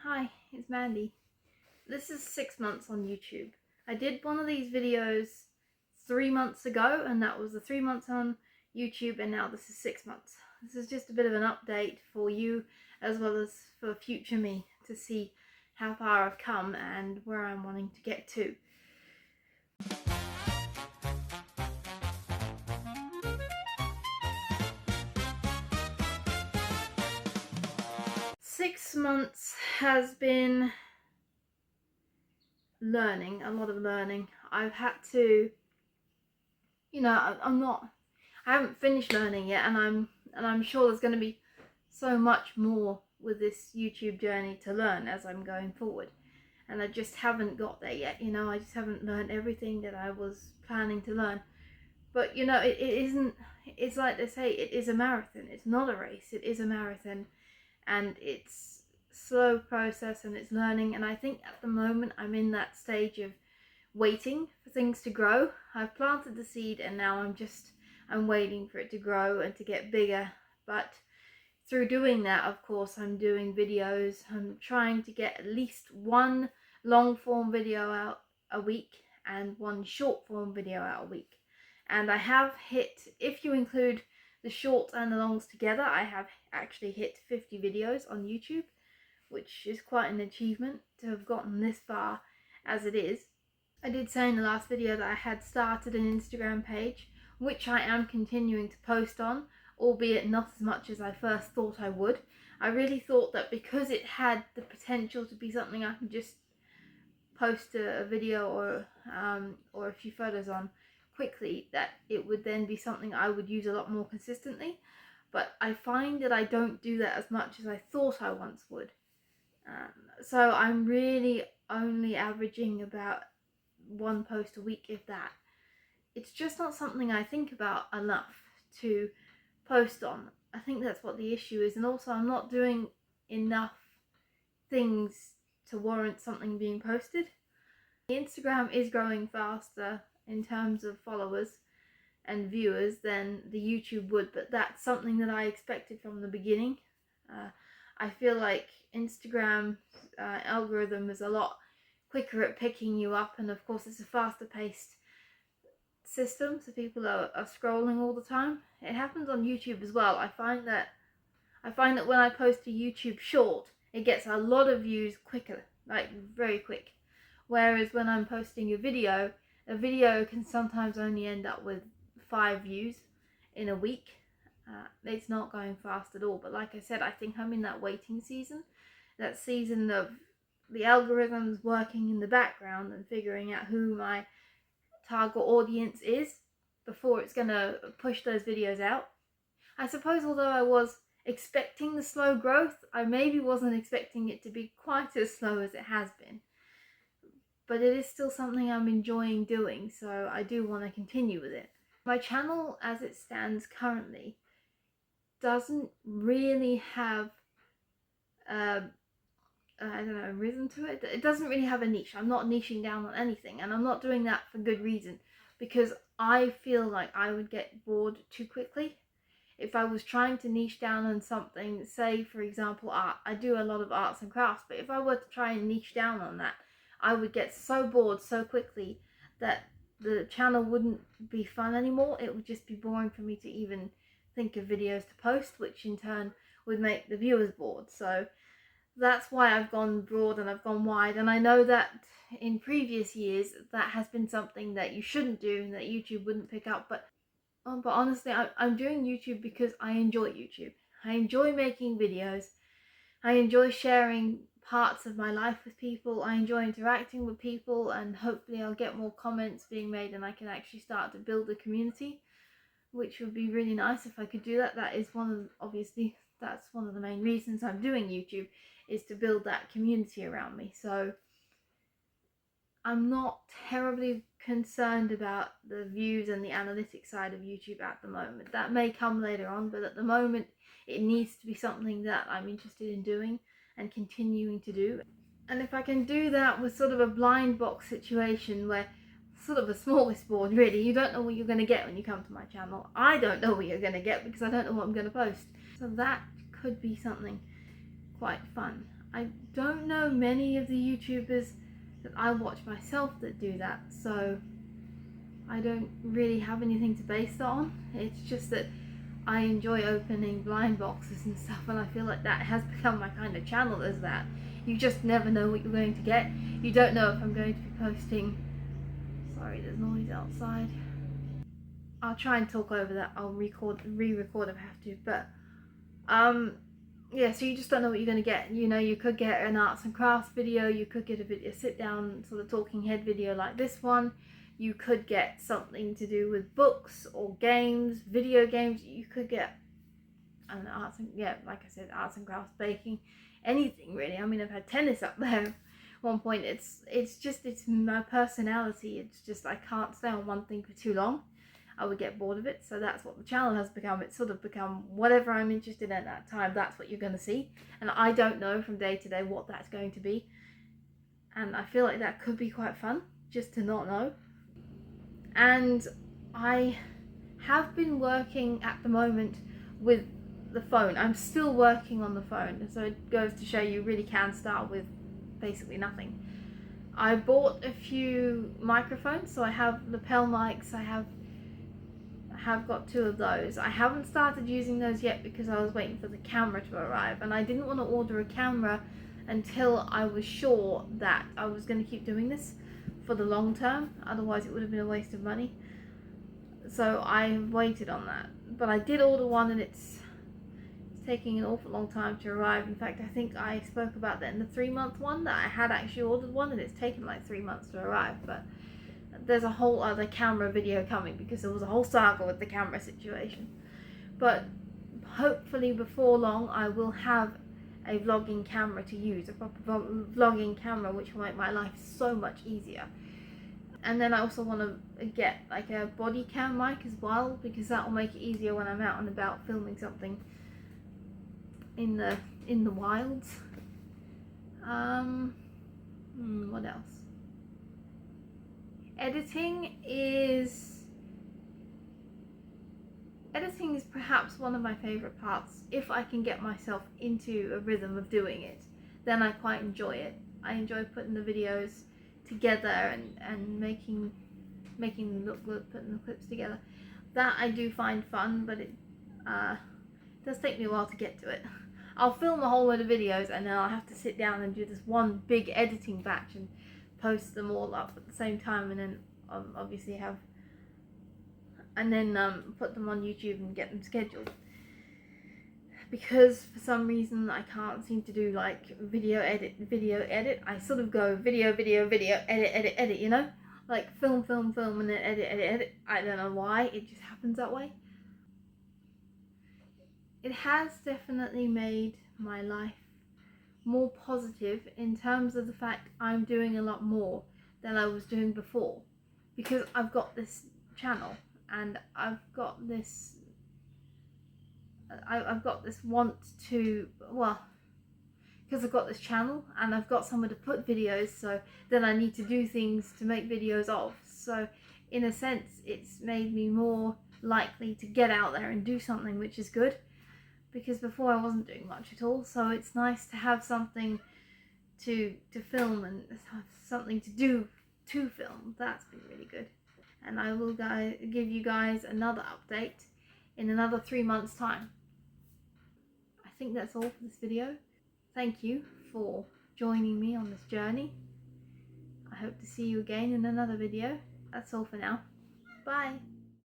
Hi, it's Mandy. This is 6 months on YouTube. I did one of these videos 3 months ago, and that was the 3 months on YouTube, and now this is 6 months. This is just a bit of an update for you as well as for future me to see how far I've come and where I'm wanting to get to. Six months has been learning, a lot of learning. I've had to, I haven't finished learning yet, and I'm sure there's going to be so much more with this YouTube journey to learn as I'm going forward. And I just haven't got there yet, I just haven't learned everything that I was planning to learn. But it isn't, it's like they say, it is a marathon. It's not a race, it is a marathon. And it's slow process and it's learning, and I think at the moment I'm in that stage of waiting for things to grow. I've planted the seed and now I'm waiting for it to grow and to get bigger. But through doing that, of course, I'm doing videos. I'm trying to get at least one long form video out a week and one short form video out a week. And I have hit, if you include the short and the longs together, I have actually hit 50 videos on YouTube, which is quite an achievement to have gotten this far as it is. I did say in the last video that I had started an Instagram page, which I am continuing to post on, albeit not as much as I first thought I would. I really thought that because it had the potential to be something I could just post a video or a few photos on quickly, that it would then be something I would use a lot more consistently. But I find that I don't do that as much as I thought I once would. So I'm really only averaging about one post a week, if that. It's just not something I think about enough to post on. I think that's what the issue is, and also I'm not doing enough things to warrant something being posted. The Instagram is growing faster in terms of followers and viewers than the YouTube would, but that's something that I expected from the beginning. I feel like Instagram algorithm is a lot quicker at picking you up, and of course it's a faster paced system, so people are scrolling all the time. It happens on YouTube as well. I find that when I post a YouTube short, it gets a lot of views quicker, like very quick. Whereas when I'm posting a video can sometimes only end up with 5 views in a week. It's not going fast at all. But like I said, I think I'm in that waiting season, that season of the algorithms working in the background and figuring out who my target audience is before it's going to push those videos out. I suppose although I was expecting the slow growth, I maybe wasn't expecting it to be quite as slow as it has been. But it is still something I'm enjoying doing, so I do want to continue with it. My channel as it stands currently doesn't really have rhythm to it. It doesn't really have a niche. I'm not niching down on anything, and I'm not doing that for good reason, because I feel like I would get bored too quickly if I was trying to niche down on something. Say for example art. I do a lot of arts and crafts, but if I were to try and niche down on that, I would get so bored so quickly that the channel wouldn't be fun anymore. It would just be boring for me to even think of videos to post, which in turn would make the viewers bored. So that's why I've gone broad and I've gone wide. And I know that in previous years that has been something that you shouldn't do and that YouTube wouldn't pick up. But honestly, I'm doing YouTube because I enjoy YouTube. I enjoy making videos. I enjoy sharing parts of my life with people. I enjoy interacting with people, and hopefully I'll get more comments being made and I can actually start to build a community, which would be really nice if I could do that. That is obviously that's one of the main reasons I'm doing YouTube, is to build that community around me. So I'm not terribly concerned about the views and the analytics side of YouTube at the moment. That may come later on, but at the moment it needs to be something that I'm interested in doing and continuing to do. And if I can do that with sort of a blind box situation, where sort of a smorgasbord really, you don't know what you're going to get when you come to my channel. I don't know what you're going to get because I don't know what I'm going to post. So that could be something quite fun. I don't know many of the YouTubers that I watch myself that do that, so I don't really have anything to base that on. It's just that I enjoy opening blind boxes and stuff, and I feel like that has become my kind of channel, is that you just never know what you're going to get. You don't know if I'm going to be posting, sorry there's noise outside, I'll try and talk over that, I'll re-record if I have to, but yeah, so you just don't know what you're going to get. You know, you could get an arts and crafts video, you could get a sit down sort of talking head video like this one, you could get something to do with books or games, video games, you could get, I don't know, arts and, yeah, like I said, arts and crafts, baking, anything really. I mean, I've had tennis up there at one point. It's my personality. It's just I can't stay on one thing for too long. I would get bored of it, so that's what the channel has become. It's sort of become whatever I'm interested in at that time, that's what you're going to see. And I don't know from day to day what that's going to be. And I feel like that could be quite fun, just to not know. And I have been working at the moment with the phone. I'm still working on the phone, so it goes to show you really can start with basically nothing. I bought a few microphones, so I have lapel mics, I have got 2 of those. I haven't started using those yet because I was waiting for the camera to arrive, and I didn't want to order a camera until I was sure that I was going to keep doing this for the long term, otherwise it would have been a waste of money. So I waited on that, but I did order one, and it's taking an awful long time to arrive. In fact, I think I spoke about that in the 3-month one, that I had actually ordered one and it's taken like 3 months to arrive. But there's a whole other camera video coming because there was a whole saga with the camera situation. But hopefully before long I will have a vlogging camera to use, a proper vlogging camera, which will make my life so much easier. And then I also want to get like a body cam mic as well, because that will make it easier when I'm out and about filming something in the wilds. What else? Editing is perhaps one of my favorite parts. If I can get myself into a rhythm of doing it, then I quite enjoy it. I enjoy putting the videos together and making them look good, putting the clips together. That I do find fun, but it does take me a while to get to it. I'll film a whole load of videos and then I'll have to sit down and do this one big editing batch and post them all up at the same time, and then obviously put them on YouTube and get them scheduled. Because for some reason I can't seem to do like video edit. I sort of go video, edit, you know? Like film, and then edit. I don't know why, it just happens that way. It has definitely made my life more positive in terms of the fact I'm doing a lot more than I was doing before, because I've got this channel and I've got this want to, well, because I've got this channel and I've got somewhere to put videos, so then I need to do things to make videos of. So in a sense it's made me more likely to get out there and do something, which is good, because before I wasn't doing much at all. So it's nice to have something to film and have something to do to film. That's been really good. And I will give you guys another update in another 3 months time. I think that's all for this video. Thank you for joining me on this journey. I hope to see you again in another video. That's all for now. Bye.